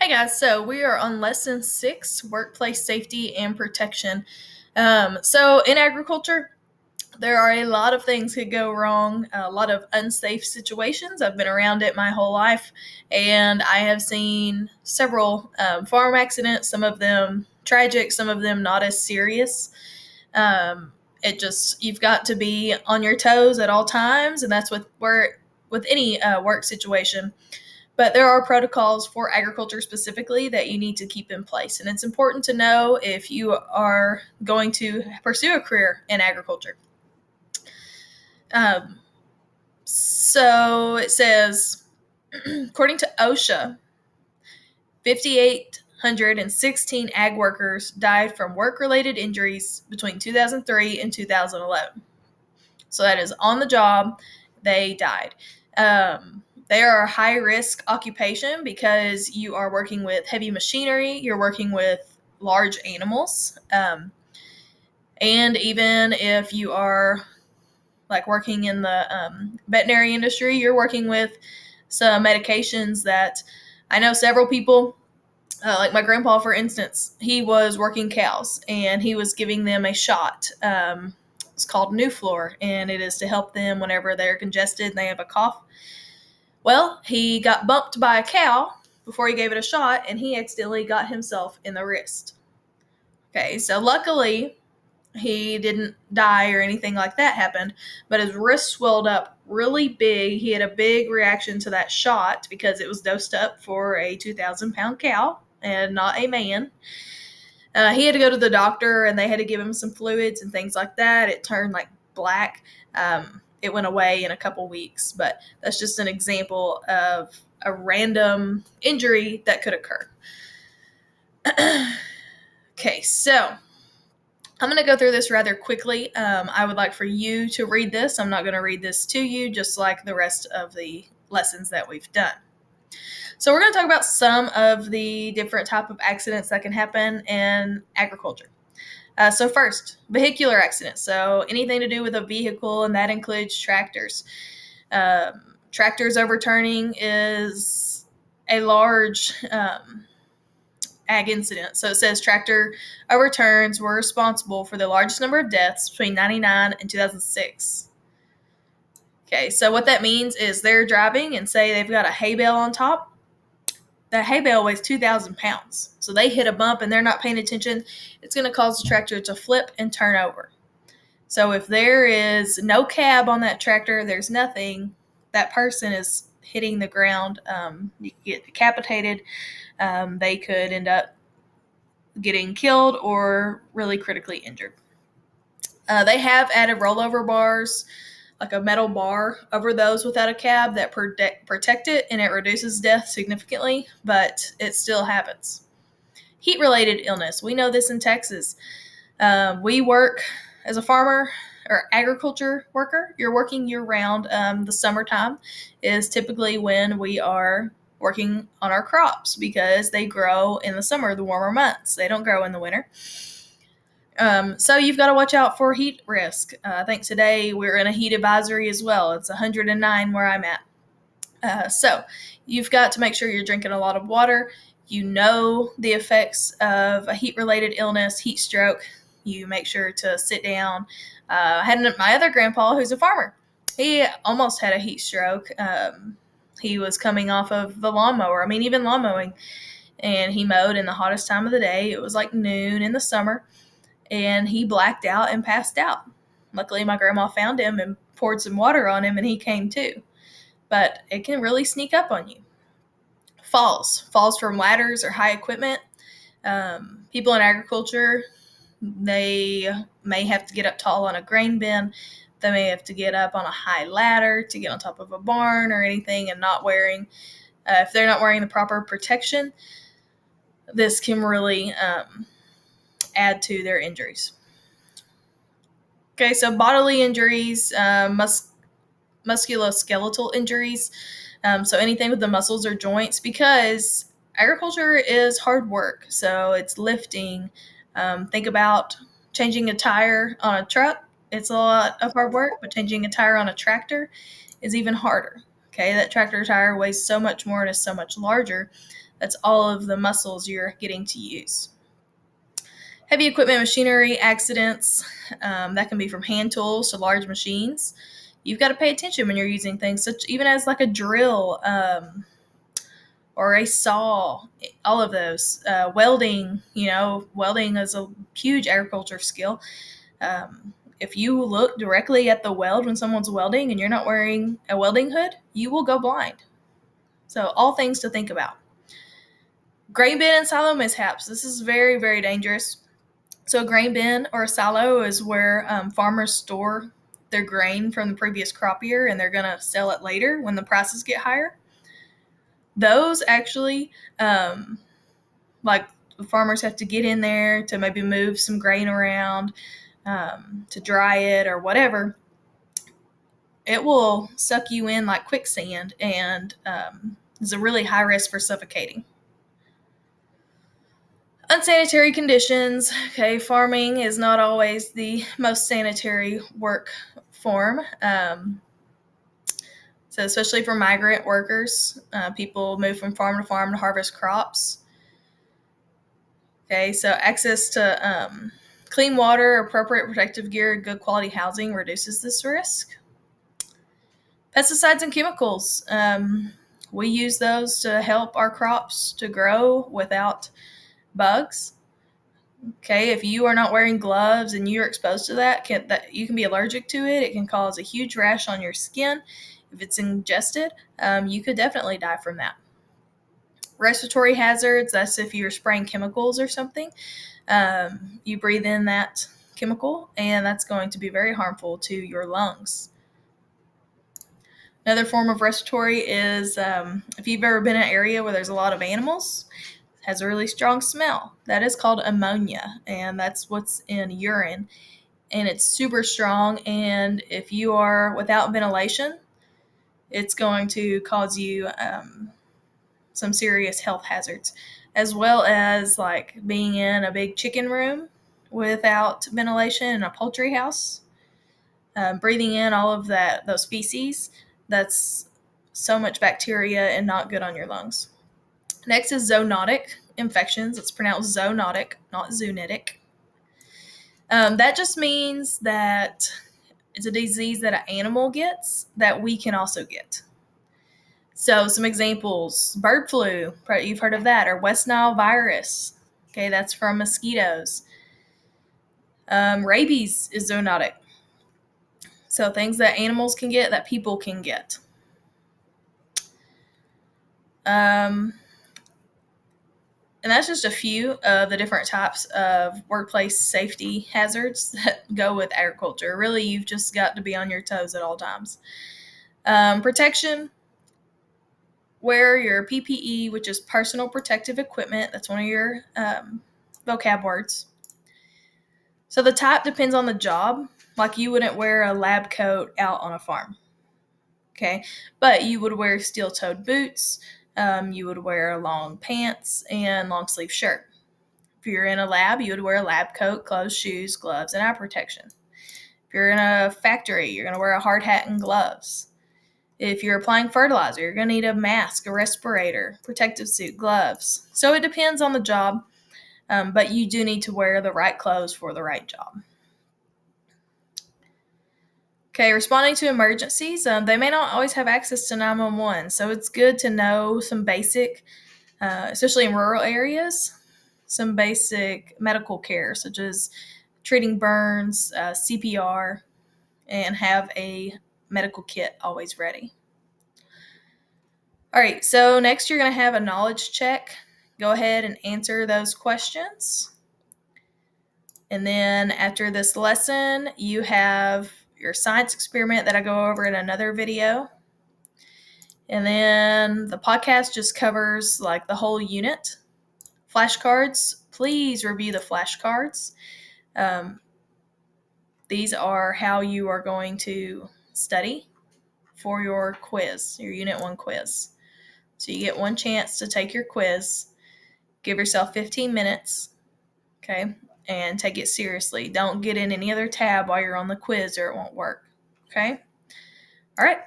Hey guys, so we are on lesson 6, workplace safety and protection. So in agriculture, there are a lot of things could go wrong, a lot of unsafe situations. I've been around it my whole life, and I have seen several farm accidents, some of them tragic, some of them not as serious. You've got to be on your toes at all times, and that's with any work situation. But there are protocols for agriculture specifically that you need to keep in place. And it's important to know if you are going to pursue a career in agriculture. Um, so it says, according to OSHA, 5,816 ag workers died from work related injuries between 2003 and 2011. So that is on the job, they died. They are a high risk occupation because you are working with heavy machinery, you're working with large animals. And even if you are like working in the veterinary industry, you're working with some medications that I know several people, like my grandpa, for instance, he was working cows and he was giving them a shot. It's called Nuflor, and it is to help them whenever they're congested and they have a cough. Well, he got bumped by a cow before he gave it a shot, and he accidentally got himself in the wrist. Okay, so luckily he didn't die or anything like that happened, but his wrist swelled up really big. He had a big reaction to that shot because it was dosed up for a 2,000-pound cow and not a man. He had to go to the doctor, and they had to give him some fluids and things like that. It turned like black. It went away in a couple weeks, but that's just an example of a random injury that could occur. Okay, so I'm going to go through this rather quickly. I would like for you to read this. I'm not going to read this to you, just like the rest of the lessons that we've done. So we're going to talk about some of the different type of accidents that can happen in agriculture. So first, vehicular accidents. So anything to do with a vehicle, and that includes tractors. Tractors overturning is a large ag incident. So it says tractor overturns were responsible for the largest number of deaths between 1999 and 2006. Okay, so what that means is they're driving and say they've got a hay bale on top. That hay bale weighs 2,000 pounds. So they hit a bump and they're not paying attention. It's going to cause the tractor to flip and turn over. So if there is no cab on that tractor, there's nothing, that person is hitting the ground. You can get decapitated. They could end up getting killed or really critically injured. They have added rollover bars, like a metal bar over those without a cab that protect it, and it reduces death significantly, but it still happens. Heat-related illness. We know this in Texas. We work as a farmer or agriculture worker. You're working year-round. The summertime is typically when we are working on our crops because they grow in the summer, the warmer months. They don't grow in the winter. So you've got to watch out for heat risk. I think today we're in a heat advisory as well. It's 109 where I'm at. So you've got to make sure you're drinking a lot of water. You know the effects of a heat-related illness, heat stroke. You make sure to sit down. I had my other grandpa, who's a farmer. He almost had a heat stroke. He was coming off of the lawnmower. Even lawn mowing. And he mowed in the hottest time of the day. It was like noon in the summer. And he blacked out and passed out. Luckily, my grandma found him and poured some water on him, and he came to. But it can really sneak up on you. Falls from ladders or high equipment. People in agriculture, they may have to get up tall on a grain bin. They may have to get up on a high ladder to get on top of a barn or anything, and if they're not wearing the proper protection, this can really add to their injuries. Okay, so bodily injuries, musculoskeletal injuries, so anything with the muscles or joints, because agriculture is hard work. So it's lifting. Think about changing a tire on a truck. It's a lot of hard work, but changing a tire on a tractor is even harder. Okay, that tractor tire weighs so much more and is so much larger That's all of the muscles you're getting to use. Heavy equipment, machinery, accidents, that can be from hand tools to large machines. You've got to pay attention when you're using things, such even as like a drill or a saw, all of those. Welding, welding is a huge agriculture skill. If you look directly at the weld when someone's welding and you're not wearing a welding hood, you will go blind. So all things to think about. Grain bin and silo mishaps. This is very, very dangerous. So a grain bin or a silo is where farmers store their grain from the previous crop year, and they're going to sell it later when the prices get higher. Those actually, like the farmers have to get in there to maybe move some grain around, to dry it or whatever. It will suck you in like quicksand, and is a really high risk for suffocating. Unsanitary conditions. Okay, farming is not always the most sanitary work form. So especially for migrant workers, people move from farm to farm to harvest crops. Okay, so access to clean water, appropriate protective gear, good quality housing reduces this risk. Pesticides and chemicals. We use those to help our crops to grow without bugs. Okay, if you are not wearing gloves and you're exposed to that, you can be allergic to it. It can cause a huge rash on your skin. If it's ingested, you could definitely die from that. Respiratory hazards, that's if you're spraying chemicals or something. You breathe in that chemical, and that's going to be very harmful to your lungs. Another form of respiratory is if you've ever been in an area where there's a lot of animals, it has a really strong smell. That is called ammonia, and that's what's in urine. And it's super strong, and if you are without ventilation, it's going to cause you some serious health hazards, as well as like being in a big chicken room without ventilation in a poultry house. Breathing in all of those feces, that's so much bacteria and not good on your lungs. Next is zoonotic infections. It's pronounced zoonotic, not zoonotic. That just means that it's a disease that an animal gets that we can also get. So some examples: bird flu, you've heard of that, or West Nile virus. Okay, that's from mosquitoes. Rabies is zoonotic. So things that animals can get that people can get. And that's just a few of the different types of workplace safety hazards that go with agriculture. Really, you've just got to be on your toes at all times. Protection. Wear your PPE, which is personal protective equipment. That's one of your vocab words. So the type depends on the job. Like you wouldn't wear a lab coat out on a farm. Okay, but you would wear steel-toed boots. You would wear long pants and long sleeve shirt. If you're in a lab, you would wear a lab coat, clothes, shoes, gloves, and eye protection. If you're in a factory, you're going to wear a hard hat and gloves. If you're applying fertilizer, you're going to need a mask, a respirator, protective suit, gloves. So it depends on the job, but you do need to wear the right clothes for the right job. Okay, responding to emergencies. They may not always have access to 911, so it's good to know some basic, especially in rural areas, some basic medical care, such as treating burns, CPR, and have a medical kit always ready. All right, so next you're going to have a knowledge check. Go ahead and answer those questions. And then after this lesson, you have your science experiment that I go over in another video. And then the podcast just covers like the whole unit. Flashcards, please review the flashcards. These are how you are going to study for your quiz, your Unit 1 quiz. So you get one chance to take your quiz. Give yourself 15 minutes, okay, and take it seriously. Don't get in any other tab while you're on the quiz or it won't work, okay? All right.